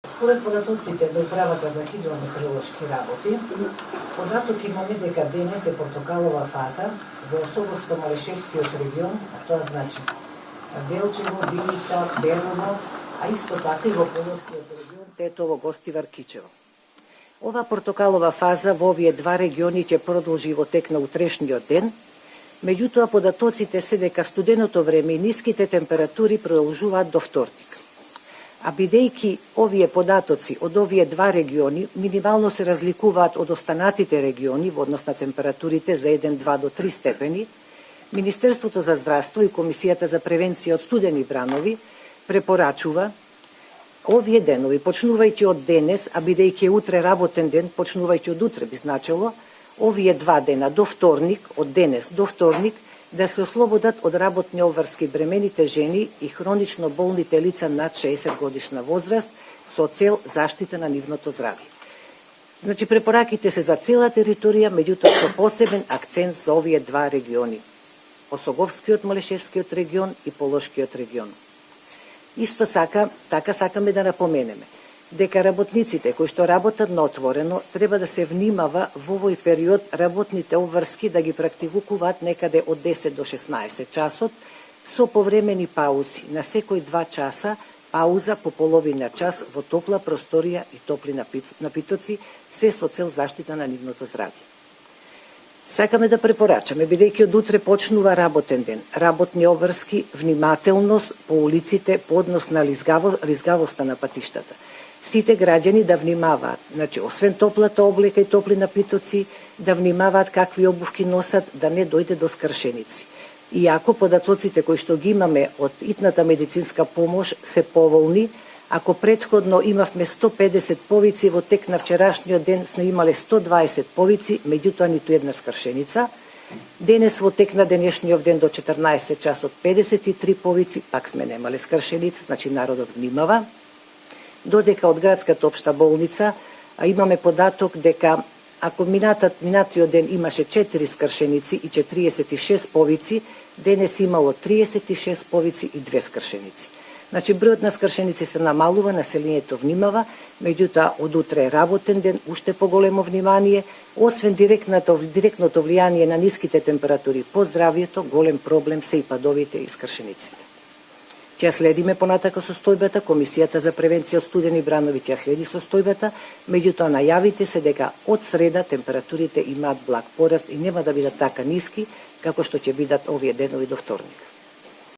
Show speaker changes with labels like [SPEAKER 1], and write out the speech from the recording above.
[SPEAKER 1] Според податоците до Управата за хидрометеоролошки работи, податок имаме дека денес е портокалова фаза во Особовско-Малешевскиот регион, тоа значи Делчево, Билица, Берово, а исто така и во Полошкиот регион Тетово, Гостивар, Кичево. Ова портокалова фаза во овие два региони ќе продолжи во тек на утрешниот ден, меѓутоа податоците се дека студеното време и ниските температури продолжуваат до вторник. А бидејќи овие податоци од овие два региони минимално се разликуваат од останатите региони во однос на температурите за 1, 2 до 3 степени, Министерството за здравство и Комисијата за превенција од студени бранови препорачува овие денови, почнувајќи од денес, а бидејќи утре работен ден, почнувајќи од утре би значило, овие два дена до вторник, од денес до вторник, да се ослободат од работни обврски бремените жени и хронично болните лица над 60 годишна возраст со цел заштита на нивното здравје. Значи, препораките се за цела територија, меѓутоа со посебен акцент за овие два региони. Осоговскиот, Малешевскиот регион и Полошкиот регион. Исто така сакаме да напоменеме дека работниците кои што работат на отворено треба да се внимава во овој период работните обврски да ги практикуваат некаде од 10 до 16 часот со повремени паузи на секој 2 часа, пауза по половина час во топла просторија и топли напитоци, се со цел заштита на нивното здравје. Сакаме да препорачаме, бидејќи од утре почнува работен ден, работни обврски, внимателност по улиците по однос на лизгавоста на патиштата. Сите граѓани да внимаваат, значи, освен топлата облека и топли напитоци, да внимаваат какви обувки носат, да не дојде до скршеници. Иако податоците кои што ги имаме од итната медицинска помош се поволни, ако претходно имавме 150 повици, во тек на вчерашниот ден сме имале 120 повици, меѓутоа ниту една скршеница. Денес во тек на денешниот ден до 14 часот 53 повици, пак сме немале скршеница, значи народот внимава. Додека од градската општа болница имаме податок дека ако минатиот ден имаше 4 скршеници и 46 повици, денес имало 36 повици и 2 скршеници. Значи, бројот на скршеници се намалува, населението внимава, меѓутоа од утре е работен ден, уште поголемо внимание, освен директното влијание на ниските температури по здравјето, голем проблем се и падовите и скршениците. Тја следиме понатака состојбата, Комисијата за превенција од студени бранови тја следи состојбата, меѓутоа најавите се дека од среда температурите имаат благ пораст и нема да бидат така ниски како што ќе бидат овие денови до вторник.